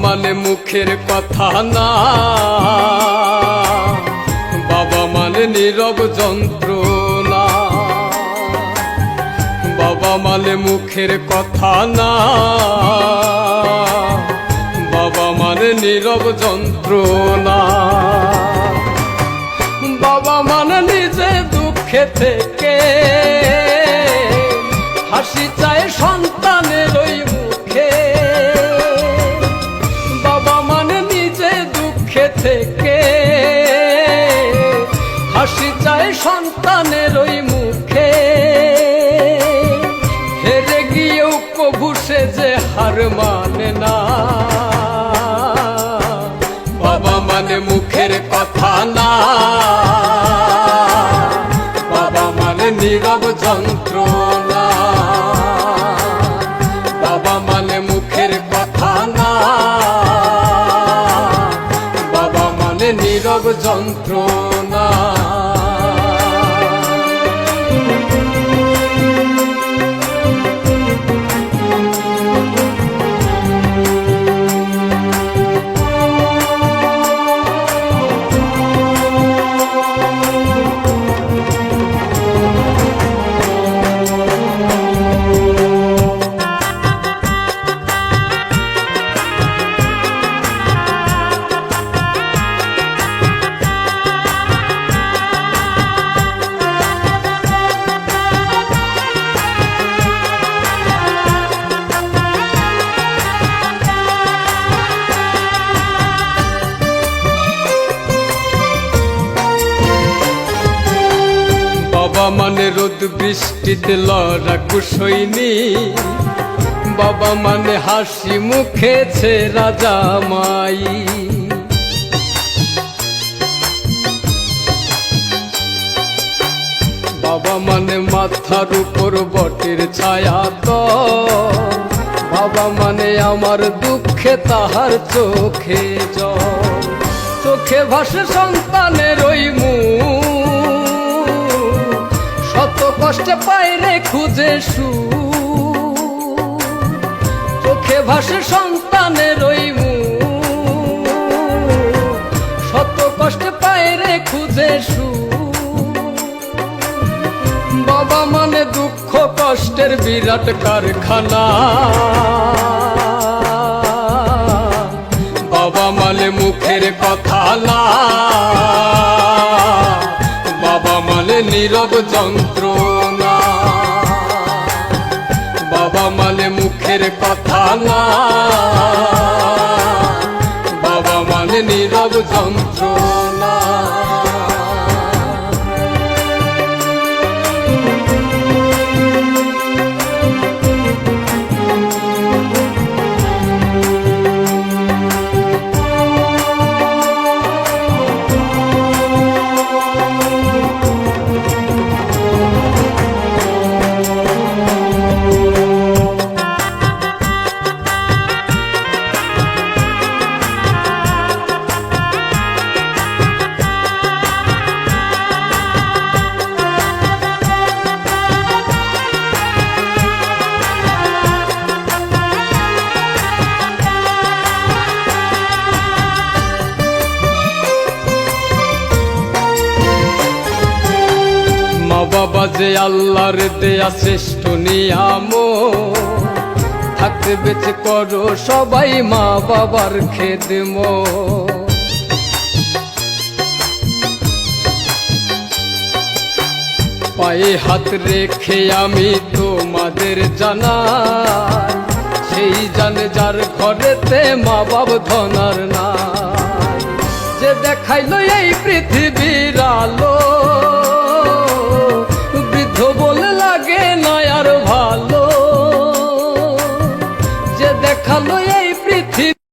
মানে মুখের কথা না, বাবা মানে নীরব যন্ত্রণা। বাবা মানে মুখের কথা না, বাবা মানে নীরব যন্ত্রণা। বাবা মানে নিজে দুঃখে থেকে হাসি চায় সন্তানের ওই মুখে। বাবা মানে নিজে দুঃখে থেকে হাসি চায় সন্তানের ওই মুখে। হেরে গিয়েও কভু সে যে হার মানে না। বাবা মানে মুখের কথা না, বাবা মানে নীরব যন্ত্রণা। বাবা মানে মুখের কথা না, বাবা মানে নীরব যন্ত্রণা। বাবা মানে রোদ বৃষ্টিতে লড়াকু সৈনিক। বাবা মানে হাসি মুখে ছেঁড়া জামাই। বাবা মানে মাথার উপর বটের ছায়া তো। বাবা মানে আমার দুঃখে তাহার চোখে জল। চোখে ভাসে সন্তানের ওই মুখ, শত কষ্টে পাইরে খুঁজে সুখ। চোখে ভাসে সন্তানের ওই মুখ, শত কষ্টে পাইরে খুঁজে সুখ। বাবা মানে দুঃখ কষ্টের বিরাট কারখানা। বাবা মানে মুখের কথা না, বাবা মানে নীরব যন্ত্রণা। বাবা মানে মুখের কথা না, বাবা মানে নীরব যন্ত্রণা। বাবা যে আল্লাহর দেয়া শ্রেষ্ঠ নিয়ামত, থাকতে বেঁচে করো সবাই মা বাবার খেদমত। পায়ে হাত রেখে আমি তোমাদের জানাই, সেই জানে যার ঘরেতে মা বাপ ধনার নাই। যে দেখাইলো এই পৃথিবীর আলো,